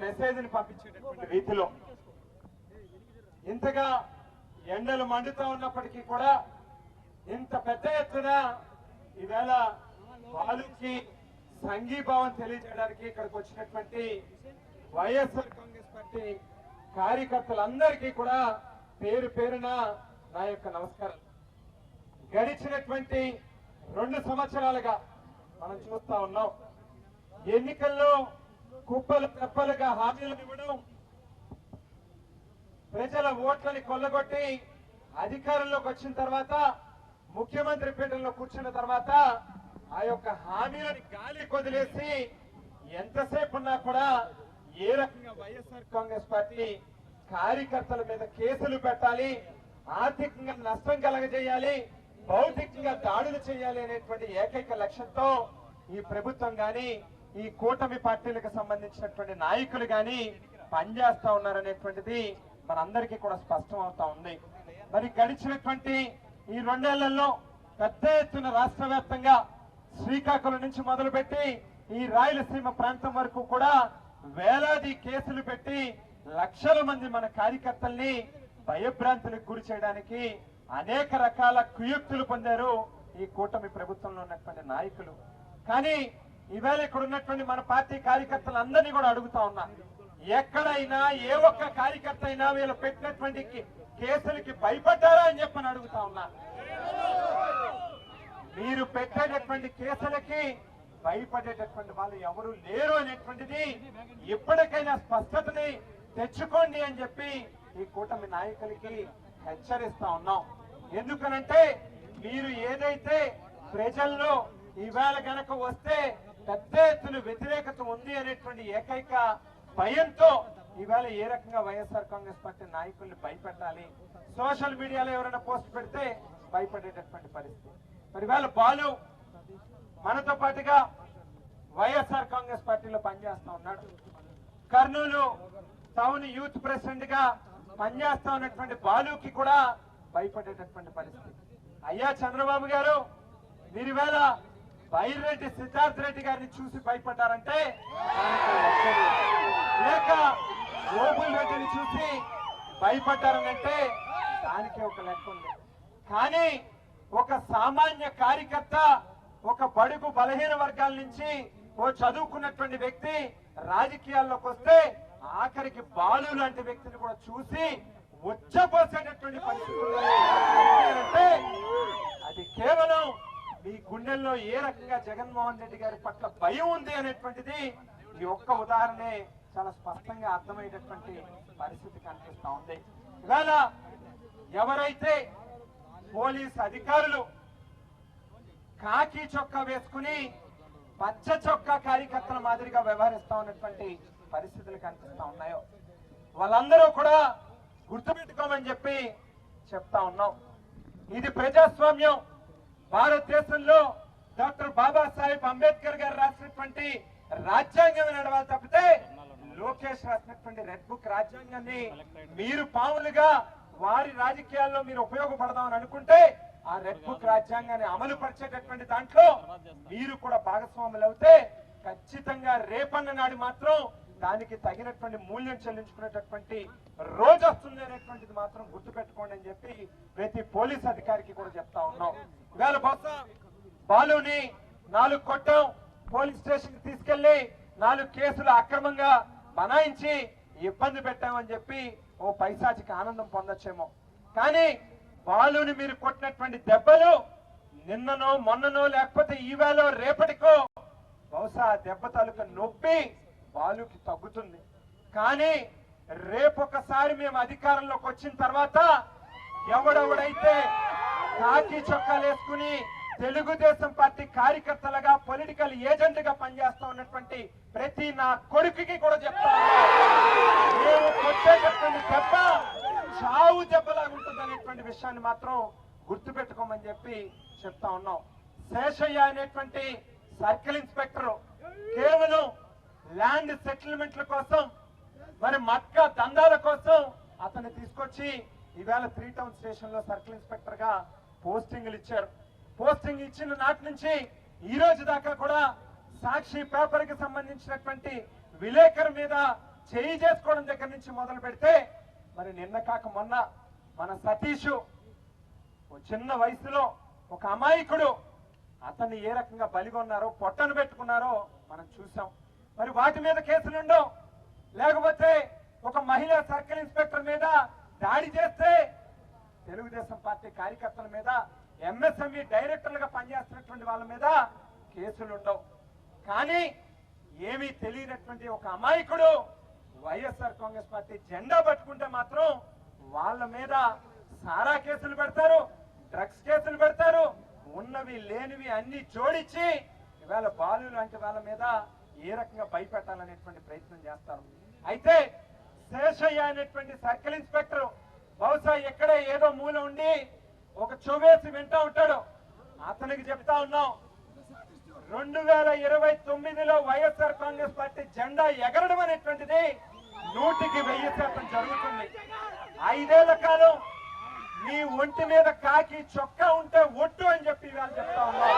మెసేజ్ని పంపించేటటువంటి రీతిలో ఇంతగా ఎండలు మండుతూ ఉన్నప్పటికీ కూడా ఇంత పెద్ద ఎత్తున ఈవేళ బాలుకి సంఘీభావం తెలియజేయడానికి ఇక్కడికి వచ్చినటువంటి వైఎస్ఆర్ కాంగ్రెస్ పార్టీ కార్యకర్తలందరికీ కూడా పేరు పేరున నా యొక్క నమస్కారం. గడిచినటువంటి 2 సంవత్సరాలుగా మనం చూస్తా ఉన్నాం, ఎన్నికల్లో కుప్పలు తెప్పలుగా హామీలు ఇవ్వడం, ప్రజల ఓట్లని కొల్లగొట్టి అధికారంలోకి వచ్చిన తర్వాత ముఖ్యమంత్రి పీఠంలో కూర్చున్న తర్వాత ఆ యొక్క హామీలని గాలి కొదిలేసి ఎంతసేపు ఉన్నా కూడా ఏ రకంగా వైఎస్ఆర్ కాంగ్రెస్ పార్టీ కార్యకర్తల మీద కేసులు పెట్టాలి, ఆర్థికంగా నష్టం కలగజేయాలి, భౌతికంగా దాడులు చేయాలి అనేటువంటి ఏకైక లక్ష్యంతో ఈ ప్రభుత్వం గాని ఈ కూటమి పార్టీలకు సంబంధించినటువంటి నాయకులు గాని పనిచేస్తా ఉన్నారనేటువంటిది మనందరికీ కూడా స్పష్టం అవుతా ఉంది. మరి గడిచినటువంటి ఈ 2 ఏళ్లలో పెద్ద ఎత్తున రాష్ట్ర వ్యాప్తంగా శ్రీకాకుళం నుంచి మొదలుపెట్టి ఈ రాయలసీమ ప్రాంతం వరకు కూడా వేలాది కేసులు పెట్టి లక్షల మంది మన కార్యకర్తల్ని భయభ్రాంతులకు గురి చేయడానికి అనేక రకాల కుయుక్తులు పొందారు ఈ కూటమి ప్రభుత్వంలో ఉన్నటువంటి నాయకులు. కానీ ఈవేళ ఇక్కడ ఉన్నటువంటి మన పార్టీ కార్యకర్తలందరినీ కూడా అడుగుతా ఉన్నా, ఎక్కడైనా ఏ ఒక్క కార్యకర్త అయినా వీళ్ళు పెట్టినటువంటి కేసులకి భయపడ్డారా అని చెప్పని అడుగుతా ఉన్నా. మీరు పెట్టేటటువంటి కేసులకి భయపడేటటువంటి వాళ్ళు ఎవరు లేరు అనేటువంటిది ఎప్పటికైనా స్పష్టతని తెచ్చుకోండి అని చెప్పి ఈ కూటమి నాయకులకి హెచ్చరిస్తా ఉన్నాం. ఎందుకనంటే మీరు ఏదైతే ప్రజల్లో ఈవేళ గనక వస్తే పెద్ద ఎత్తున వ్యతిరేకత ఉంది అనేటువంటి ఏకైక భయంతో ఈవేళ ఏ రకంగా వైఎస్ఆర్ కాంగ్రెస్ పార్టీ నాయకుల్ని భయపెట్టాలి, సోషల్ మీడియాలో ఎవరైనా పోస్ట్ పెడితే భయపడేటటువంటి పరిస్థితి. మరి వేళ బాలు మనతో పాటుగా వైఎస్ఆర్ కాంగ్రెస్ పార్టీలో పనిచేస్తా ఉన్నాడు. కర్నూలు టౌన్ యూత్ ప్రెసిడెంట్ గా పనిచేస్తా ఉన్నటువంటి బాలుకి కూడా భయపడేటటువంటి పరిస్థితి. అయ్యా చంద్రబాబు గారు, మీరు వేళ బైరెడ్డి సిద్ధార్థ్ రెడ్డి గారిని చూసి భయపడ్డారంటే, లేక గోపుల్ రెడ్డిని చూసి భయపడ్డారనంటే దానికి ఒక లెక్క ఉంది. కానీ ఒక సామాన్య కార్యకర్త, ఒక బడుగు బలహీన వర్గాల నుంచి ఓ చదువుకున్నటువంటి వ్యక్తి రాజకీయాల్లోకి వస్తే ఆఖరికి బాలు లాంటి వ్యక్తిని కూడా చూసి ఉచ్చపోసేటటువంటి పరిస్థితులు అంటే అది కేవలం మీ గుండెల్లో ఏ రకంగా జగన్మోహన్ రెడ్డి గారి పట్ల భయం ఉంది అనేటువంటిది ఈ ఒక్క ఉదాహరణే చాలా స్పష్టంగా అర్థమయ్యేటటువంటి పరిస్థితి కనిపిస్తా ఉంది. ఇవాళ ఎవరైతే పోలీస్ అధికారులు కాకి చొక్కా వేసుకుని పచ్చ చొక్కా కార్యకర్తల మాదిరిగా వ్యవహరిస్తా ఉన్నటువంటి పరిస్థితులు కనిపిస్తా ఉన్నాయో వాళ్ళందరూ కూడా గుర్తుపెట్టుకోమని చెప్పి చెప్తా ఉన్నాం. ఇది ప్రజాస్వామ్యం. భారతదేశంలో డాక్టర్ బాబాసాహెబ్ అంబేద్కర్ గారు రాసినటువంటి రాజ్యాంగం నడవాలి తప్పితే లోకేష్ రాసినటువంటి రెడ్ బుక్ రాజ్యాంగాన్ని మీరు పావులుగా వారి రాజకీయాల్లో మీరు ఉపయోగపడదామని అనుకుంటే ఆ రెడ్ బుక్ రాజ్యాంగాన్ని అమలు పరిచేటటువంటి దాంట్లో మీరు కూడా భాగస్వాములు అవుతే ఖచ్చితంగా రేపన్న నాడు మాత్రం దానికి తగినటువంటి మూల్యం చెల్లించుకునేటటువంటి రోజు వస్తుంది అనేటువంటిది మాత్రం గుర్తుపెట్టుకోండి అని చెప్పి ప్రతి పోలీస్ అధికారికి కూడా చెప్తా ఉన్నాం. ఇవాళ బహుశా బాలుని 4 కొట్టం పోలీస్ స్టేషన్ కి తీసుకెళ్లి 4 కేసులు అక్రమంగా బనాయించి ఇబ్బంది పెట్టామని చెప్పి ఓ పైశాచిక ఆనందం పొందొచ్చేమో. కానీ బాలుని మీరు కొట్టినటువంటి దెబ్బలు నిన్ననో మొన్ననో లేకపోతే ఈవేళ రేపటికో బహుశా దెబ్బ తాలూకా నొప్పి బాలుకి తగ్గుతుంది. కానీ రేపొకసారి మేము అధికారంలోకి వచ్చిన తర్వాత ఎవడెవడైతే కాకి చొక్కాలు వేసుకుని తెలుగుదేశం పార్టీ కార్యకర్తలుగా పొలిటికల్ ఏజెంట్ గా పనిచేస్తా ఉన్నటువంటి ప్రతి నా కొడుకుకి కూడా చెప్తాను, మేము కొట్టేటటువంటి దెబ్బ చావు దెబ్బలాగా ఉంటుంది అనేటువంటి విషయాన్ని మాత్రం గుర్తుపెట్టుకోమని చెప్పి చెప్తా ఉన్నాం. శేషయ్య అనేటువంటి సర్కిల్ ఇన్స్పెక్టర్ కేవలం ల్యాండ్ సెటిల్మెంట్ల కోసం, మరి మట్కా దందాల కోసం అతన్ని తీసుకొచ్చి ఈవేళ 3 టౌన్ స్టేషన్ లో సర్కిల్ ఇన్స్పెక్టర్ గా పోస్టింగ్లు ఇచ్చారు. పోస్టింగ్ ఇచ్చిన నాటి నుంచి ఈ రోజు దాకా కూడా సాక్షి పేపర్ కి సంబంధించినటువంటి విలేకరు మీద చేయి చేసుకోవడం దగ్గర నుంచి మొదలు పెడితే మరి నిన్న కాక మొన్న మన సతీష్ చిన్న వయసులో ఒక అమాయకుడు అతన్ని ఏ రకంగా బలిగొన్నారో పొట్టను పెట్టుకున్నారో మనం చూసాం. మరి వాటి మీద కేసులుండవు. లేకపోతే ఒక మహిళా సర్కిల్ ఇన్స్పెక్టర్ మీద దాడి చేస్తే తెలుగుదేశం పార్టీ కార్యకర్తల మీద ఎంఎస్ఎంఈ డైరెక్టర్లుగా పనిచేస్తున్నటువంటి వాళ్ళ మీద కేసులుండవు. కానీ ఏమీ తెలియనటువంటి ఒక అమాయకుడు వైఎస్ఆర్ కాంగ్రెస్ పార్టీ జెండా పట్టుకుంటే మాత్రం వాళ్ళ మీద సారా కేసులు పెడతారు, డ్రగ్స్ కేసులు పెడతారు, ఉన్నవి లేనివి అన్ని జోడించి ఇవాళ బాలు లాంటి వాళ్ళ మీద ఏ రకంగా భయపెట్టాలనేటువంటి ప్రయత్నం చేస్తారు. అయితే శేషయ్య అనేటువంటి సర్కిల్ ఇన్స్పెక్టర్ బహుశా ఎక్కడే ఏదో మూల ఉండి ఒక చొవేసి వింటా ఉంటాడు. అతనికి చెప్తా ఉన్నాం, 2029లో వైఎస్ఆర్ కాంగ్రెస్ పార్టీ జెండా ఎగరడం అనేటువంటిది 100% జరుగుతుంది. 5 ఏళ్ల కాలం నీ ఒంటి మీద కాకి చొక్కా ఉంటే ఒట్టు అని చెప్పి ఇవాళ చెప్తా ఉన్నాం.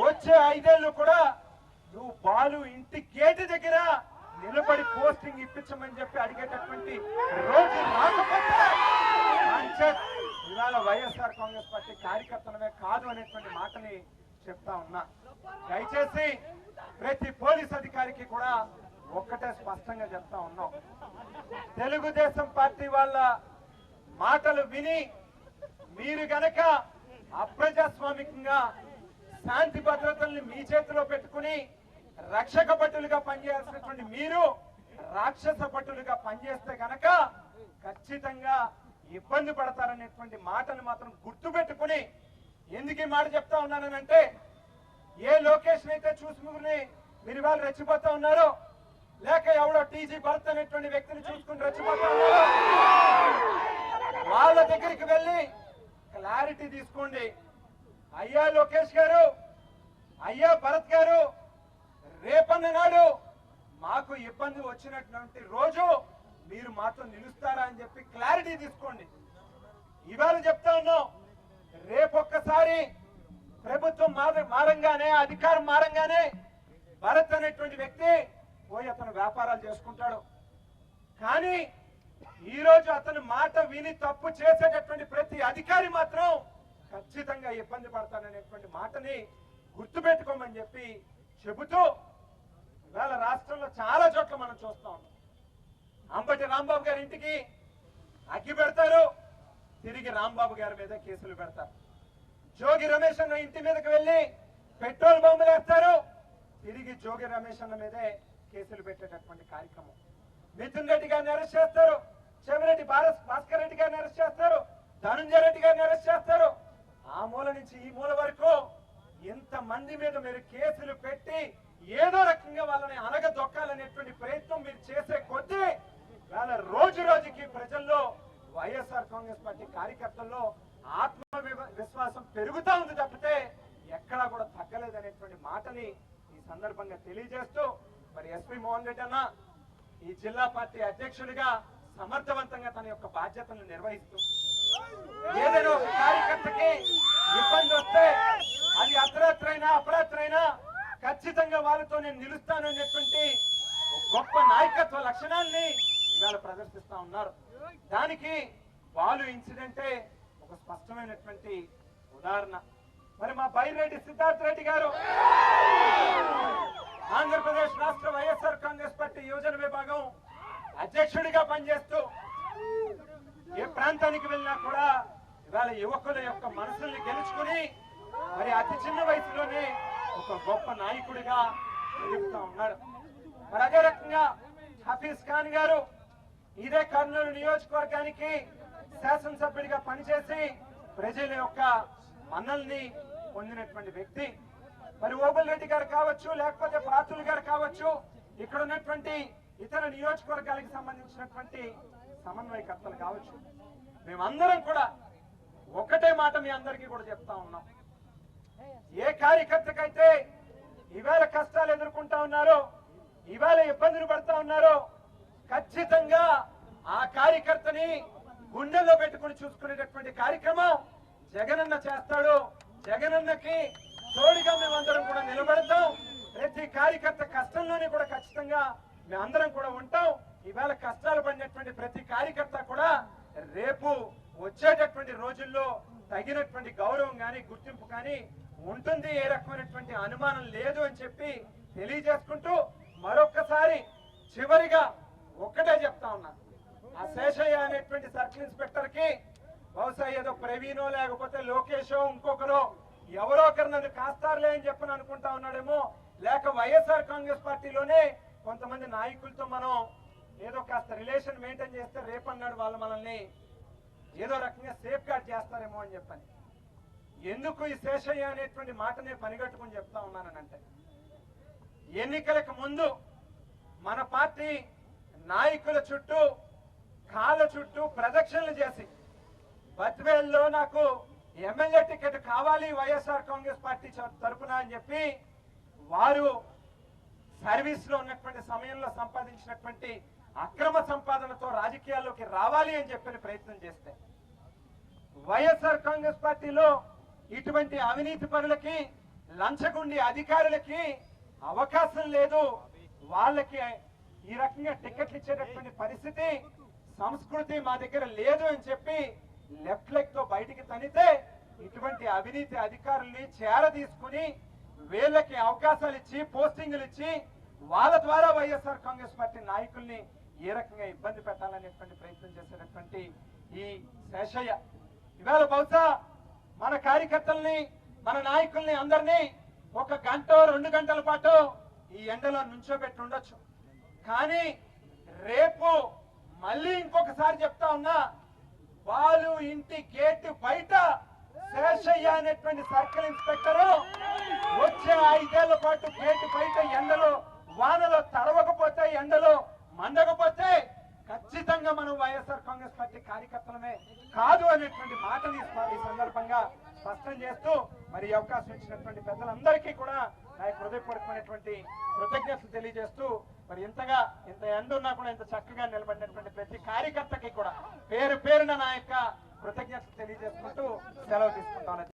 వచ్చే 5 ఏళ్ళు కూడా నువ్వు బాలు ఇంటి గేటు దగ్గర నిలబడి పోస్టింగ్ ఇప్పించమని చెప్పి అడిగేటటువంటి రోజు రాకపోతే ఇవాళ వైఎస్ఆర్ కాంగ్రెస్ పార్టీ కార్యకర్తలమే కాదు అనేటువంటి మాటని చెప్తా ఉన్నా. దయచేసి ప్రతి పోలీస్ అధికారికి కూడా ఒక్కటే స్పష్టంగా చెప్తా ఉన్నాం, తెలుగుదేశం పార్టీ వాళ్ళ మాటలు విని మీరు గనక అప్రజాస్వామికంగా శాంతి భద్రతల్ని మీ చేతిలో పెట్టుకుని రక్షక భటులుగా పనిచేయాల్సినటువంటి మీరు రాక్షస భటులుగా పనిచేస్తే గనక ఖచ్చితంగా ఇబ్బంది పడతారనేటువంటి మాటను మాత్రం గుర్తు పెట్టుకుని, ఎందుకు ఈ మాట చెప్తా ఉన్నానంటే ఏ లొకేషన్ అయితే చూసుకుని మీరు ఇవాళ రెచ్చిపోతా ఉన్నారో, లేక ఎవడో టీజీ భరత్ అనేటువంటి వ్యక్తిని చూసుకుని రెచ్చిపోతా ఉన్నారో వాళ్ళ దగ్గరికి వెళ్ళి క్లారిటీ తీసుకోండి. అయ్యా లోకేష్ గారు, అయ్యా భరత్ గారు, రేపన్న నాడు మాకు ఇబ్బంది వచ్చినటువంటి రోజు మీరు మాతో నిలుస్తారా అని చెప్పి క్లారిటీ తీసుకోండి. ఇవాళ చెప్తా ఉన్నాం, రేపొక్కసారి ప్రభుత్వం మారంగానే, అధికారం మారంగానే భరత్ అనేటువంటి వ్యక్తి పోయి అతను వ్యాపారాలు చేసుకుంటాడు. కానీ ఈ రోజు అతని మాట విని తప్పు చేసేటటువంటి ప్రతి అధికారి మాత్రం ఖచ్చితంగా ఇబ్బంది పడతాననేటువంటి మాటని గుర్తుపెట్టుకోమని చెప్పి చెబుతూ ఇవాళ రాష్ట్రంలో చాలా చోట్ల మనం చూస్తా ఉన్నాం. అంబటి రాంబాబు గారి ఇంటికి అగ్గి పెడతారు, తిరిగి రాంబాబు గారి మీద కేసులు పెడతారు. జోగి రమేష్ అన్న ఇంటి మీదకి వెళ్లి పెట్రోల్ బాంబులు వేస్తారు, తిరిగి జోగి రమేష్ అన్న మీదే కేసులు పెట్టేటటువంటి కార్యక్రమం. మిథున్ రెడ్డి గారిని అరెస్ట్ చేస్తారు, చెవిరెడ్డి భాస్కర్ రెడ్డి గారిని అరెస్ట్ చేస్తారు, ధనుంజయ రెడ్డి గారిని అరెస్ట్ చేస్తారు. ఆ మూల నుంచి ఈ మూల వరకు ఎంతమంది మీద మీరు కేసులు పెట్టి ఏదో రకంగా వాళ్ళని అనగదొక్కాలనేటువంటి ప్రయత్నం మీరు చేసే కొద్దీ వాళ్ళ రోజు రోజుకి ప్రజల్లో వైఎస్ఆర్ కాంగ్రెస్ పార్టీ కార్యకర్తల్లో ఆత్మ విశ్వాసం పెరుగుతా ఉంది తప్పితే ఎక్కడా కూడా తగ్గలేదనేటువంటి మాటని ఈ సందర్భంగా తెలియజేస్తూ, మరి ఎస్పీ మోహన్ రెడ్డి అన్న ఈ జిల్లా పార్టీ అధ్యక్షుడిగా సమర్థవంతంగా తన యొక్క బాధ్యతలను నిర్వహిస్తూ ఏదైనా ఒక కార్యకర్తకి ఇబ్బంది వస్తే అది అర్ధరాత్రైనా అపరాత్రైనా ఖచ్చితంగా వాళ్ళతో నేను నిలుస్తాను అనేటువంటి గొప్ప నాయకత్వ లక్షణాల్ని ఇవాళ ప్రదర్శిస్తా ఉన్నారు. దానికి బాలు ఇన్సిడెంటే ఒక స్పష్టమైనటువంటి ఉదాహరణ. మరి మా బైరెడ్డి సిద్ధార్థ రెడ్డి గారు ఆంధ్రప్రదేశ్ రాష్ట్ర వైఎస్ఆర్ కాంగ్రెస్ పార్టీ యువజన విభాగం అధ్యక్షుడిగా పనిచేస్తూ ఏ ప్రాంతానికి వెళ్ళినా కూడా ఇవాళ యువకుల యొక్క మనసుల్ని గెలుచుకుని మరి అతి చిన్న వయసులోనే ఒక గొప్ప నాయకుడిగా ఎదుగుతా ఉన్నాడు. మరి అదే రకంగా హఫీజ్ ఖాన్ గారు ఇదే కర్నూలు నియోజకవర్గానికి శాసనసభ్యుడిగా పనిచేసి ప్రజల యొక్క మన్నల్ని పొందినటువంటి వ్యక్తి. మరి ఓబుల్ రెడ్డి గారు కావచ్చు, లేకపోతే పాతులు గారు కావచ్చు, ఇక్కడ ఉన్నటువంటి ఇతర నియోజకవర్గాలకు సంబంధించినటువంటి సమన్వయకర్తలు కావచ్చు, మేమందరం కూడా ఒకటే మాట మీ అందరికీ కూడా చెప్తా ఉన్నాం. ఏ కార్యకర్తకైతే ఇవాళ కష్టాలు ఎదుర్కొంటా ఉన్నారో, ఇవాళ ఇబ్బందులు పడతా ఉన్నారో, ఖచ్చితంగా ఆ కార్యకర్తని గుండెల్లో పెట్టుకుని చూసుకునేటటువంటి కార్యక్రమం జగనన్న చేస్తాడు. జగనన్నకి తోడుగా మేమందరం కూడా నిలబడతాం. ప్రతి కార్యకర్త కష్టంలోనే కూడా ఖచ్చితంగా మేమందరం కూడా ఉంటాం. ఈవేళ కష్టాలు పడినటువంటి ప్రతి కార్యకర్త కూడా రేపు వచ్చేటటువంటి రోజుల్లో తగినటువంటి గౌరవం కానీ గుర్తింపు కానీ ఉంటుంది, ఏ రకమైనటువంటి అనుమానం లేదు అని చెప్పి తెలియజేసుకుంటూ మరొక్కసారి చివరిగా ఒక్కటే చెప్తా ఉన్నా, ఆ శేషయ్య అనేటువంటి సర్కిల్ ఇన్స్పెక్టర్ కి బహుశా ఏదో ప్రవీణో లేకపోతే లోకేషో ఇంకొకరో ఎవరో ఒకరు నన్ను కాస్తారులే అని చెప్పని అనుకుంటా ఉన్నాడేమో, లేక వైఎస్ఆర్ కాంగ్రెస్ పార్టీలోనే కొంతమంది నాయకులతో మనం ఏదో కాస్త రిలేషన్ మెయింటైన్ చేస్తే రేపన్నాడు వాళ్ళు మనల్ని ఏదో రకంగా సేఫ్ గార్డ్ చేస్తారేమో అని చెప్పని. ఎందుకు ఈ శేషయ్య అనేటువంటి మాటనే పనిగట్టుకుని చెప్తా ఉన్నానంటే, ఎన్నికలకు ముందు మన పార్టీ నాయకుల చుట్టూ కాళ్ళ చుట్టూ ప్రదక్షిణలు చేసి బద్వేల్లో నాకు ఎమ్మెల్యే టికెట్ కావాలి వైఎస్ఆర్ కాంగ్రెస్ పార్టీ తరఫున అని చెప్పి వారు సర్వీస్ లో ఉన్నటువంటి సమయంలో సంపాదించినటువంటి అక్రమ సంపాదనతో రాజకీయాల్లోకి రావాలి అని చెప్పిన ప్రయత్నం చేస్తే, వైఎస్ఆర్ కాంగ్రెస్ పార్టీలో ఇటువంటి అవినీతి పనులకి లంచగొండి అధికారులకి అవకాశం లేదు, వాళ్ళకి ఈ రకంగా టికెట్లు ఇచ్చేటటువంటి పరిస్థితి సంస్కృతి మా దగ్గర లేదు అని చెప్పి లెఫ్ట్ లెగ్ తో బయటికి తనితే ఇటువంటి అవినీతి అధికారుల్ని చేర తీసుకుని వీళ్ళకి అవకాశాలు ఇచ్చి పోస్టింగులు ఇచ్చి వాళ్ళ ద్వారా వైఎస్ఆర్ కాంగ్రెస్ పార్టీ నాయకుల్ని ఏ రకంగా ఇబ్బంది పెట్టాలనేటువంటి ప్రయత్నం చేసేటటువంటి ఈ శేషయ్య ఇవాళ బహుశా మన కార్యకర్తల్ని మన నాయకుల్ని అందరినీ 1 గంట 2 గంటల పాటు ఈ ఎండలో నుంచోబెట్టి ఉండొచ్చు. కానీ రేపు మళ్ళీ ఇంకొకసారి చెప్తా ఉన్నా, వాళ్ళు ఇంటి గేటు బయట శేషయ్య అనేటువంటి సర్కిల్ ఇన్స్పెక్టర్ వచ్చే 5 ఏళ్ల పాటు గేటు బయట ఎండలో వానలో తడవకపోతే ఎండలో మండకపోతే ఖచ్చితంగా మనం వైఎస్ఆర్ కాంగ్రెస్ పార్టీ కార్యకర్తలమే కాదు అనేటువంటి మాటని ఈ సందర్భంగా స్పష్టం చేస్తూ మరి అవకాశం ఇచ్చినటువంటి పెద్దలందరికీ కూడా నా హృదయపూర్వకమైనటువంటి కృతజ్ఞతలు తెలియజేస్తూ మరి ఇంత ఎండ ఉన్నా కూడా ఇంత చక్కగా నిలబడినటువంటి ప్రతి కార్యకర్తకి కూడా పేరు పేరున నా యొక్క కృతజ్ఞతలు తెలియజేసుకుంటూ సెలవు తీసుకుంటాను.